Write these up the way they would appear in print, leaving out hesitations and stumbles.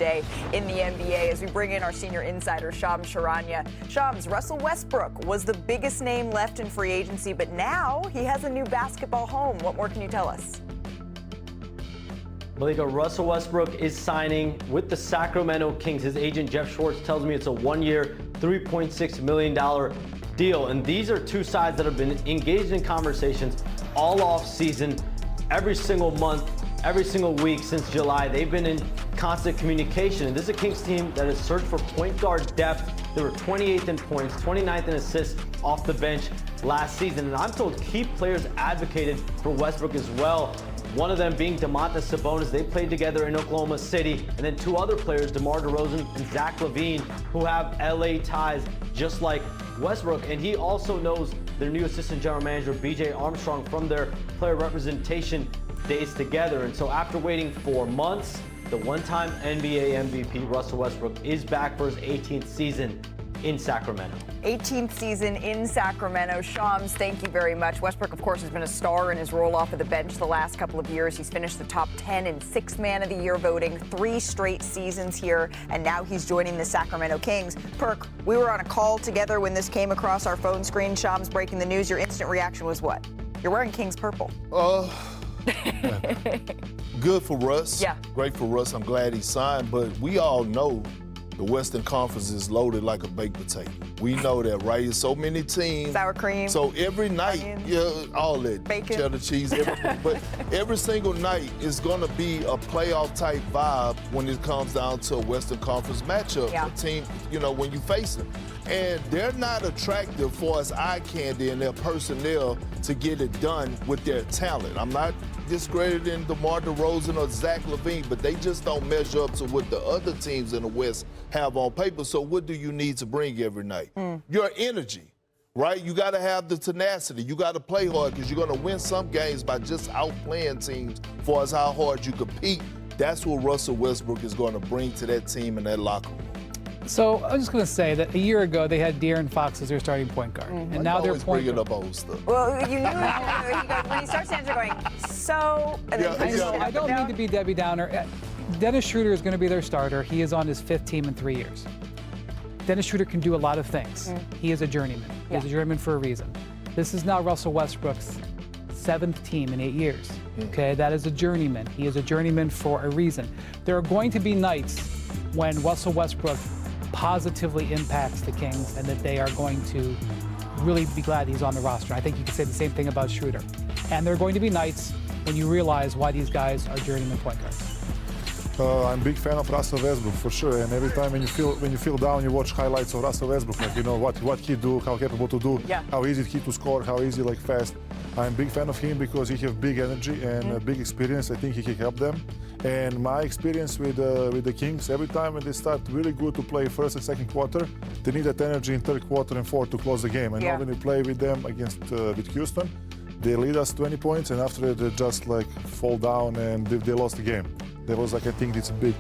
day in the NBA as we bring in our senior insider, Shams Charania. Shams, Russell Westbrook was the biggest name left in free agency, but now he has a new basketball home. What more can you tell us? Malika, Russell Westbrook is signing with the Sacramento Kings. His agent, Jeff Schwartz, tells me it's a one-year, $3.6 million deal. And these are two sides that have been engaged in conversations all off season, every single month, every single week since July. They've been in constant communication. And this is a Kings team that has searched for point guard depth. They were 28th in points, 29th in assists off the bench last season. And I'm told key players advocated for Westbrook as well. One of them being Domantas Sabonis. They played together in Oklahoma City. And then two other players, DeMar DeRozan and Zach LaVine, who have LA ties just like Westbrook. And he also knows their new assistant general manager, BJ Armstrong, from their player representation days together. And so after waiting 4 months, the one-time NBA MVP, Russell Westbrook, is back for his 18th season in Sacramento. 18th season in Sacramento. Shams, thank you very much. Westbrook, of course, has been a star in his role off of the bench the last couple of years. He's finished the top 10 in 6th Man of the Year voting, 3 straight seasons here, and now he's joining the Sacramento Kings. Perk, we were on a call together when this came across our phone screen. Shams breaking the news. Your instant reaction was what? You're wearing Kings purple. Good for Russ. Yeah. Great for Russ. I'm glad he signed, but we all know the Western Conference is loaded like a baked potato. We know that, right? There's so many teams. Sour cream. So every night, onions, yeah, all that. bacon, cheddar cheese, everything. But every single night is going to be a playoff type vibe when it comes down to a Western Conference matchup. Yeah. A team, you know, when you face them. And they're not attractive for us eye candy and their personnel to get it done with their talent. I'm not discrediting DeMar DeRozan or Zach LaVine, but they just don't measure up to what the other teams in the West have on paper. So what do you need to bring every night? Your energy, right? You got to have the tenacity. You got to play hard because you're going to win some games by just outplaying teams as far as how hard you compete. That's what Russell Westbrook is going to bring to that team and that locker room. So I'm just going to say that a year ago they had De'Aaron Fox as their starting point guard, and now they're bringing up old stuff. Well, you knew when he starts answering, going, so. And then I don't mean to be Debbie Downer. Dennis Schroeder is going to be their starter. He is on his 5th team in 3 years. Dennis Schroeder can do a lot of things. He is a journeyman. He's a journeyman for a reason. This is now Russell Westbrook's 7th team in 8 years. Okay, that is a journeyman. He is a journeyman for a reason. There are going to be nights when Russell Westbrook positively impacts the Kings and that they are going to really be glad he's on the roster. I think you could say the same thing about Schroeder. And there are going to be nights when you realize why these guys are journeyman point guards. I'm a big fan of Russell Westbrook for sure, and every time when you feel down, you watch highlights of Russell Westbrook, like you know what he do, how capable to do, how easy he to score, how easy like fast. I'm a big fan of him because he have big energy and big experience. I think he can help them. And my experience with the Kings, every time when they start really good to play first and second quarter, they need that energy in third quarter and fourth to close the game. And now when we play with them against with Houston, they lead us 20 points, and after they just like fall down and they lost the game. There was like, I think it's a big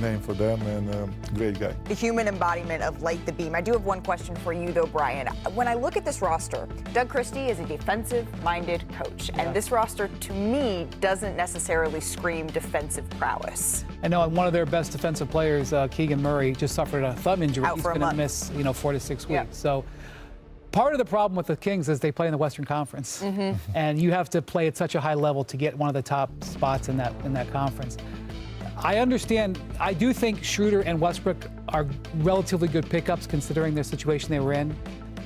name for them and great guy. The human embodiment of Light the Beam. I do have one question for you though, Brian. When I look at this roster, Doug Christie is a defensive-minded coach, and this roster to me doesn't necessarily scream defensive prowess. I know one of their best defensive players, Keegan Murray, just suffered a thumb injury. Out He's for a going to month. miss 4 to 6 weeks. So part of the problem with the Kings is they play in the Western Conference, and you have to play at such a high level to get one of the top spots in that conference. I understand. I do think Schroeder and Westbrook are relatively good pickups considering their situation they were in,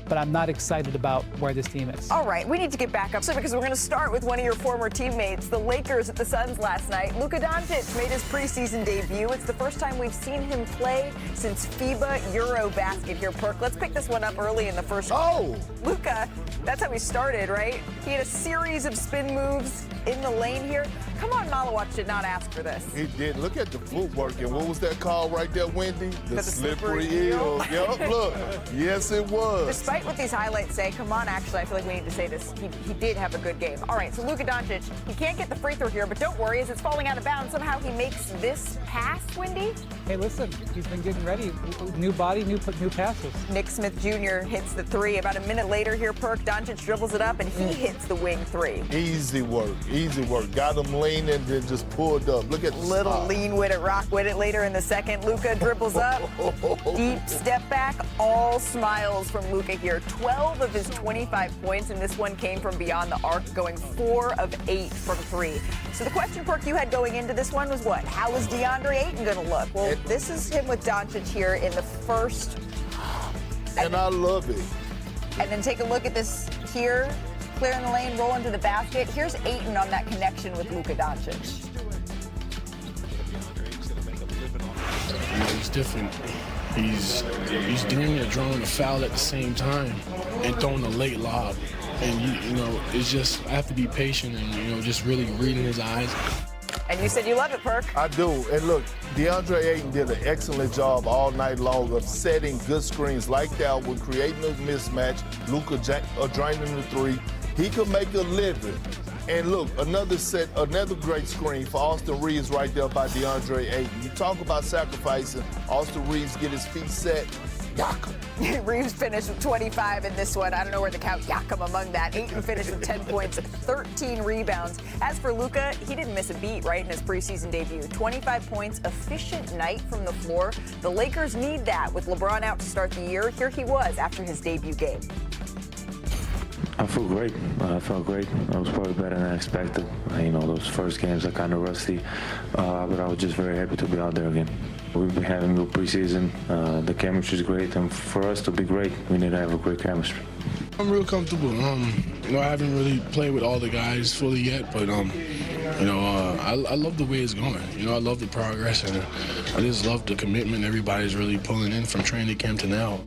but I'm not excited about where this team is. All right, we need to get back up because we're going to start with one of your former teammates, the Lakers at the Suns last night. Luka Doncic made his preseason debut. It's the first time we've seen him play since FIBA Eurobasket here, Perk. Let's pick this one up early in the first. Oh! Luka, that's how he started, right? He had a series of spin moves in the lane here. Come on, Malawach did not ask for this. He did. Look at the footwork. And what was that called right there, Wendy? The slippery eel. Yup, look. Yes, it was. Despite what these highlights say, come on, actually, I feel like we need to say this. He did have a good game. All right, so Luka Doncic, he can't get the free throw here, but don't worry, as it's falling out of bounds, somehow he makes this pass, Wendy. Hey, listen, he's been getting ready. New body, new passes. Nick Smith Jr. hits the three. About a minute later here, Perk Doncic dribbles it up, and he hits the wing three. Easy work, easy work. Got him leaning, then just pulled up. Look at the Little stop. lean with it, rock with it later in the second. Luka dribbles up, deep step back, all smiles from Luka here. 12 of his 25 points, and this one came from beyond the arc, going 4 of 8 from three. So the question, Perk, you had going into this one was what? How is DeAndre Ayton going to look? Well, this is him with Doncic here in the first. And I love it. And then take a look at this here. Clearing the lane, rolling to the basket. Here's Ayton on that connection with Luka Doncic. He's different. He's doing it, drawing a foul at the same time and throwing a late lob. And, you know, it's just, I have to be patient and, you know, just really reading his eyes. And you said you love it, Perk. I do. And look, DeAndre Ayton did an excellent job all night long of setting good screens like that with creating a mismatch. Luka draining the three. He could make a living. And look, another great screen for Austin Reeves right there by DeAndre Ayton. You talk about sacrificing. Austin Reeves get his feet set. Yak. Reeves finished with 25 in this one. I don't know where to count Yakum among that. Ayton finished with 10 points, 13 rebounds. As for Luka, he didn't miss a beat, right, in his preseason debut. 25 points, efficient night from the floor. The Lakers need that with LeBron out to start the year. Here he was after his debut game. I feel great. I felt great. I was probably better than I expected. You know, those first games are kind of rusty, but I was just very happy to be out there again. We've been having a good preseason. The chemistry is great, and for us to be great, we need to have a great chemistry. I'm real comfortable. You know, I haven't really played with all the guys fully yet, but you know, I love the way it's going. You know, I love the progress, and I just love the commitment everybody's really pulling in from training camp to now.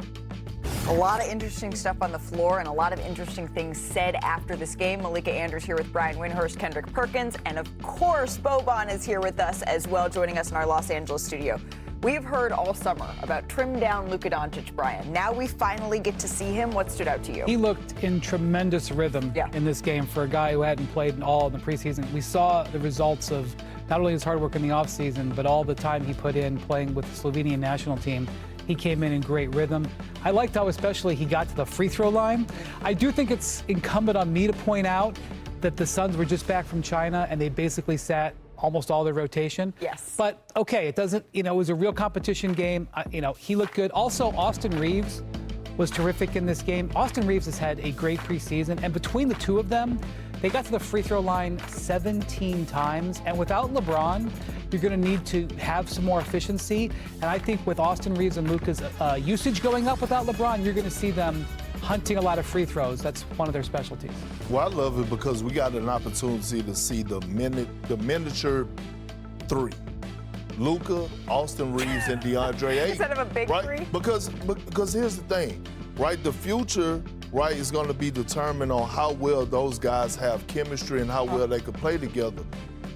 A lot of interesting stuff on the floor and a lot of interesting things said after this game. Malika Andrews here with Brian Windhurst, Kendrick Perkins, and of course, Boban is here with us as well, joining us in our Los Angeles studio. We've heard all summer about trimmed down Luka Doncic, Brian. Now we finally get to see him. What stood out to you? He looked in tremendous rhythm in this game for a guy who hadn't played in all in the preseason. We saw the results of not only his hard work in the offseason, but all the time he put in playing with the Slovenian national team. He came in great rhythm. I liked how especially he got to the free throw line. I do think it's incumbent on me to point out that the Suns were just back from China and they basically sat almost all their rotation. Yes. But okay, it doesn't, you know, it was a real competition game. You know, he looked good. Also, Austin Reeves was terrific in this game. Austin Reeves has had a great preseason, and between the two of them, they got to the free throw line 17 times. And without LeBron, you're going to need to have some more efficiency. And I think with Austin Reeves and Luka's usage going up without LeBron, you're going to see them hunting a lot of free throws. That's one of their specialties. Well, I love it because we got an opportunity to see the miniature three. Luka, Austin Reeves, and DeAndre Ayton. Instead of a big three? Because here's the thing, right? The future, right, is going to be determined on how well those guys have chemistry and how well they can play together.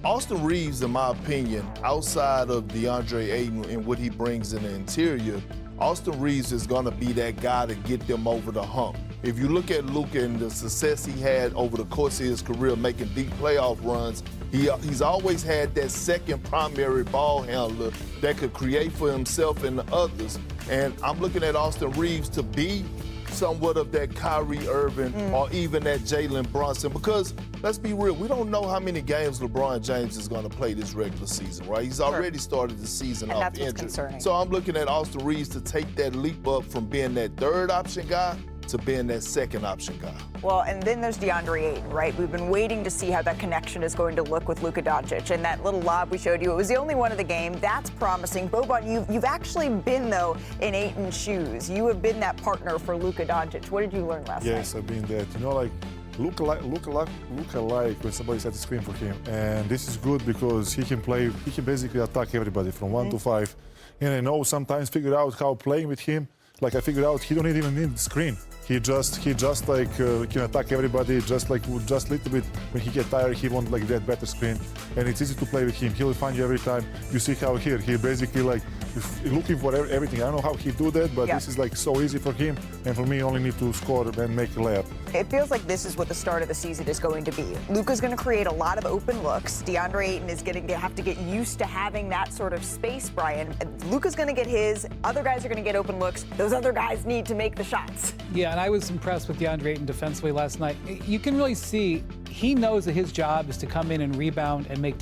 Austin Reeves, in my opinion, outside of DeAndre Ayton and what he brings in the interior, Austin Reeves is going to be that guy to get them over the hump. If you look at Luka and the success he had over the course of his career making deep playoff runs, he's always had that second primary ball handler that could create for himself and the others. And I'm looking at Austin Reeves to be somewhat of that Kyrie Irving or even that Jalen Brunson, because let's be real, we don't know how many games LeBron James is going to play this regular season, right? He's already started the season and off that's what's injured. concerning. So I'm looking at Austin Reeves to take that leap up from being that third option guy to being that second option guy. Well, and then there's DeAndre Ayton, right? We've been waiting to see how that connection is going to look with Luka Doncic. And that little lob we showed you, it was the only one of the game. That's promising. Boban, you've actually been, though, in Ayton's shoes. You have been that partner for Luka Doncic. What did you learn last night? Yes, I've been that. You know, like, look alike when somebody sets a screen for him. And this is good because he can basically attack everybody from 1 to 5. And I know sometimes figure out how playing with him, like I figured out he don't even need the screen. He just like can attack everybody. Just a little bit. When he get tired, he won't like that better screen, and it's easy to play with him. He will find you every time. You see how here he basically like looking for everything. I don't know how he do that, but this is like so easy for him, and for me, only need to score and make a layup. It feels like this is what the start of the season is going to be. Luka's going to create a lot of open looks. DeAndre Ayton is going to have to get used to having that sort of space, Brian. Luka's going to get his. Other guys are going to get open looks. Those other guys need to make the shots. Yeah, and I was impressed with DeAndre Ayton defensively last night. You can really see he knows that his job is to come in and rebound and make